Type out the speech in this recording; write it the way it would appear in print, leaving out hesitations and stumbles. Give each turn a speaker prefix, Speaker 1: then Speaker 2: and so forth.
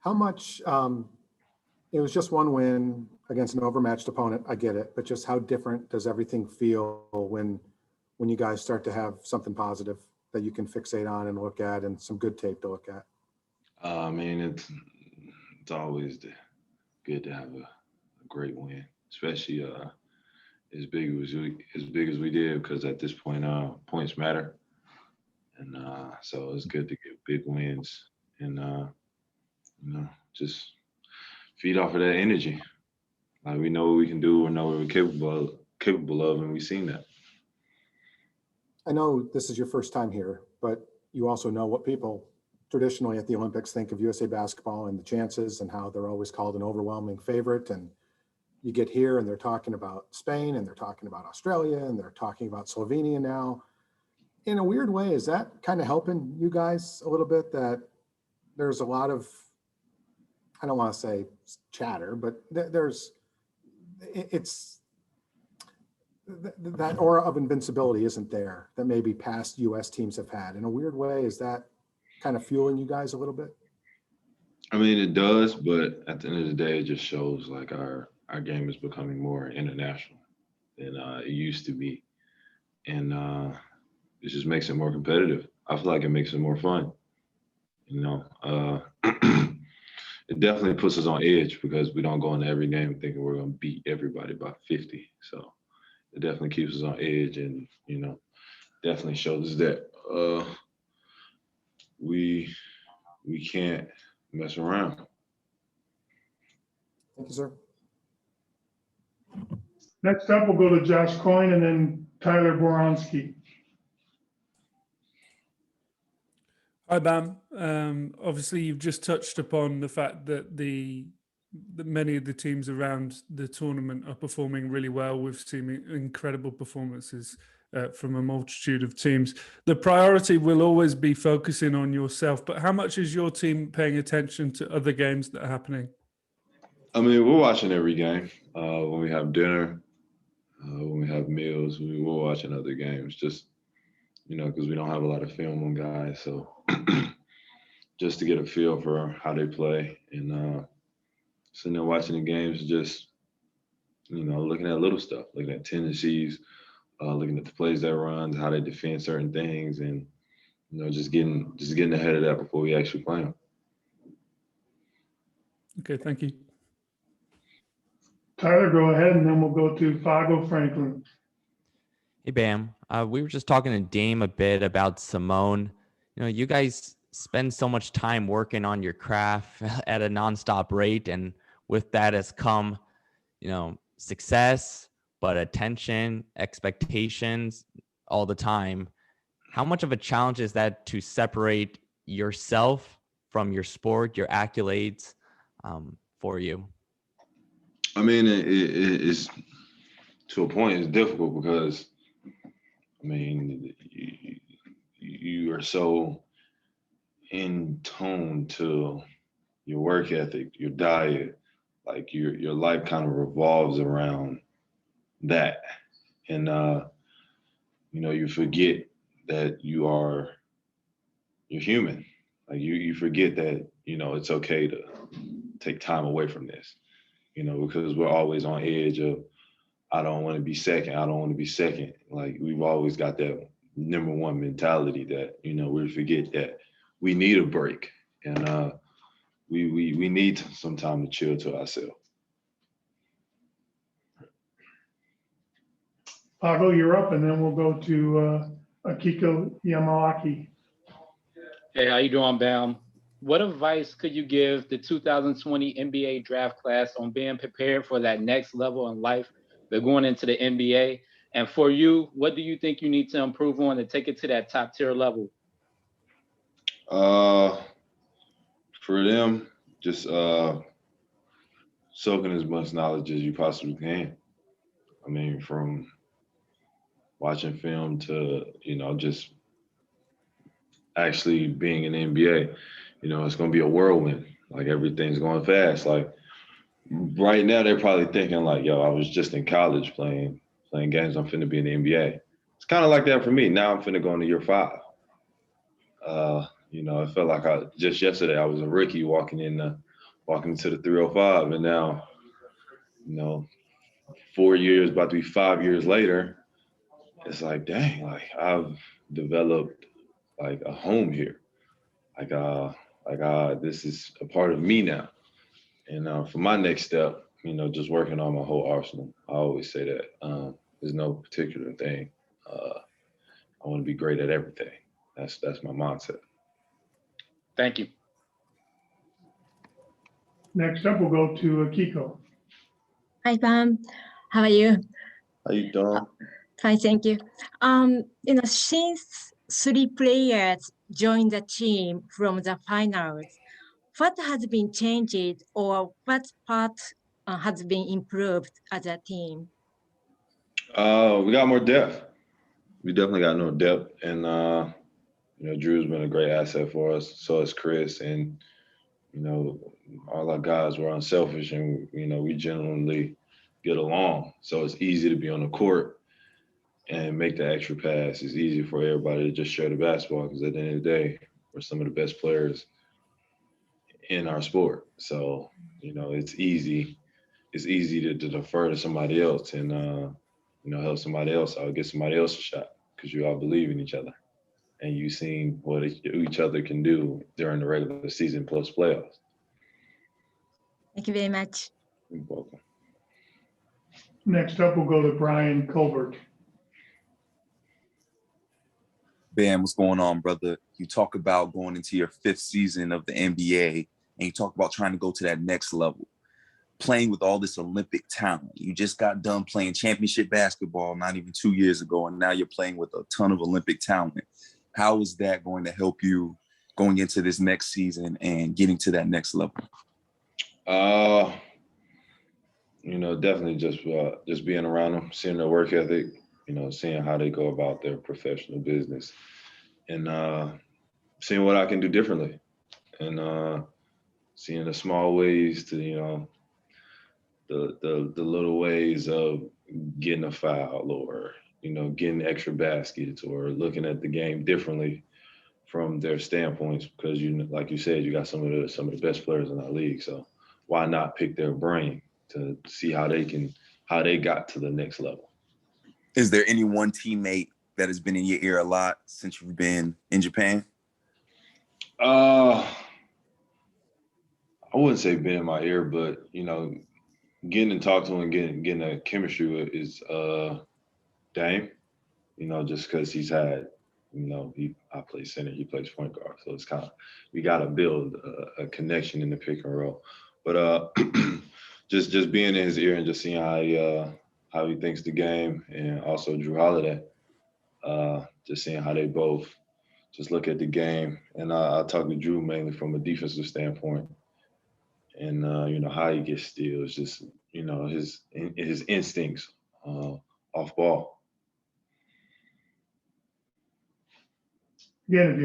Speaker 1: How much, it was just one win against an overmatched opponent, I get it, but just how different does everything feel when you guys start to have something positive that you can fixate on and look at and some good tape to look at?
Speaker 2: I mean, it's always good to have a great win, especially as big as we did, because at this point, points matter, and so it's good to get big wins and just feed off of that energy. Like, we know what we can do, we know what we're capable of, and we've seen that.
Speaker 1: I know this is your first time here, but you also know what people traditionally at the Olympics think of USA basketball and the chances and how they're always called an overwhelming favorite. And you get here and they're talking about Spain and they're talking about Australia and they're talking about Slovenia now. In a weird way, is that kind of helping you guys a little bit, that there's a lot of, I don't want to say chatter, but it's that aura of invincibility isn't there that maybe past US teams have had. In a weird way, is that kind of fueling you guys a little bit?
Speaker 2: I mean, it does, but at the end of the day, it just shows like our game is becoming more international than it used to be, and it just makes it more competitive. I feel like it makes it more fun. It definitely puts us on edge because we don't go into every game thinking we're going to beat everybody by 50. So it definitely keeps us on edge, and definitely shows us that we can't mess around.
Speaker 1: Thank you, sir.
Speaker 3: Next up, we'll go to Josh Coyne and then Tyler Boronsky.
Speaker 4: Hi, Bam. Obviously, you've just touched upon the fact that that many of the teams around the tournament are performing really well. We've seen incredible performances from a multitude of teams. The priority will always be focusing on yourself, but how much is your team paying attention to other games that are happening?
Speaker 2: I mean, we're watching every game. When we have dinner, when we have meals, we're watching other games, just, because we don't have a lot of film on guys. So just to get a feel for how they play, and sitting there watching the games, just, looking at little stuff, looking at tendencies, looking at the plays that runs, how they defend certain things, and, just getting ahead of that before we actually play them.
Speaker 4: Okay, thank you.
Speaker 3: Tyler, go ahead, and then we'll go to Fago Franklin.
Speaker 5: Hey, Bam. We were just talking to Dame a bit about Simone. You guys spend so much time working on your craft at a nonstop rate, and with that has come, success, but attention, expectations all the time. How much of a challenge is that to separate yourself from your sport, your accolades, for you?
Speaker 2: I mean, it's, to a point, it's difficult because, I mean, you are so in tune to your work ethic, your diet, like your life kind of revolves around that. And, you forget that you're human. Like you forget that, it's okay to take time away from this, because we're always on edge of, I don't want to be second. I don't want to be second. Like, we've always got that number one mentality that, we forget that we need a break, and we need some time to chill to ourselves.
Speaker 3: Fago, you're up, and then we'll go to Akiko Yamawaki.
Speaker 6: Hey, how you doing, Bam? What advice could you give the 2020 NBA draft class on being prepared for that next level in life? They're going into the NBA. And for you, what do you think you need to improve on to take it to that top tier level?
Speaker 2: For them, just soaking as much knowledge as you possibly can. I mean, from watching film to, just actually being in the NBA, it's going to be a whirlwind. Like, everything's going fast. Like, right now, they're probably thinking like, yo, I was just in college playing games. I'm finna be in the NBA. It's kind of like that for me. Now I'm finna go into year 5. It felt like just yesterday I was a rookie walking in walking into the 305, and now, 4 years, about to be 5 years later, it's like, dang, like I've developed like a home here. This is a part of me now. And for my next step, just working on my whole arsenal. I always say that there's no particular thing. I want to be great at everything. That's my mindset.
Speaker 6: Thank you.
Speaker 3: Next up, we'll go to Kiko.
Speaker 7: Hi, Bam. How are you?
Speaker 2: How you doing?
Speaker 7: Fine, thank you. Since 3 players joined the team from the finals, what has been changed or what part has been improved as a team?
Speaker 2: We got more depth. We definitely got more depth, and Drew's been a great asset for us. So is Chris, and all our guys were unselfish, and we genuinely get along. So it's easy to be on the court and make the extra pass. It's easy for everybody to just share the basketball, because at the end of the day, we're some of the best players in our sport. So it's easy. It's easy to defer to somebody else and help somebody else out, get somebody else a shot, because you all believe in each other, and you've seen what each other can do during the regular season plus playoffs.
Speaker 7: Thank you very much.
Speaker 2: You're welcome.
Speaker 3: Next up, we'll go to Brian Colbert.
Speaker 8: Bam, what's going on, brother? You talk about going into your 5th season of the NBA, and you talk about trying to go to that next level, playing with all this Olympic talent. You just got done playing championship basketball not even 2 years ago, and now you're playing with a ton of Olympic talent. How is that going to help you going into this next season and getting to that next level?
Speaker 2: Definitely just being around them, seeing their work ethic, seeing how they go about their professional business, and seeing what I can do differently, and seeing the small ways to, the little ways of getting a foul, or, getting extra baskets, or looking at the game differently from their standpoints, because like you said, you got some of the best players in our league. So why not pick their brain to see how they got to the next level?
Speaker 8: Is there any one teammate that has been in your ear a lot since you've been in Japan?
Speaker 2: I wouldn't say been in my ear, but getting to talk to him and getting that chemistry with is Dame. Just because he's had, I play center, he plays point guard, so it's kind of, we got to build a connection in the pick and roll. But just being in his ear and just seeing how he thinks the game, and also Jrue Holiday, just seeing how they both just look at the game. And I talk to Jrue mainly from a defensive standpoint, and how he gets steals, just his instincts off ball.
Speaker 3: Again, if you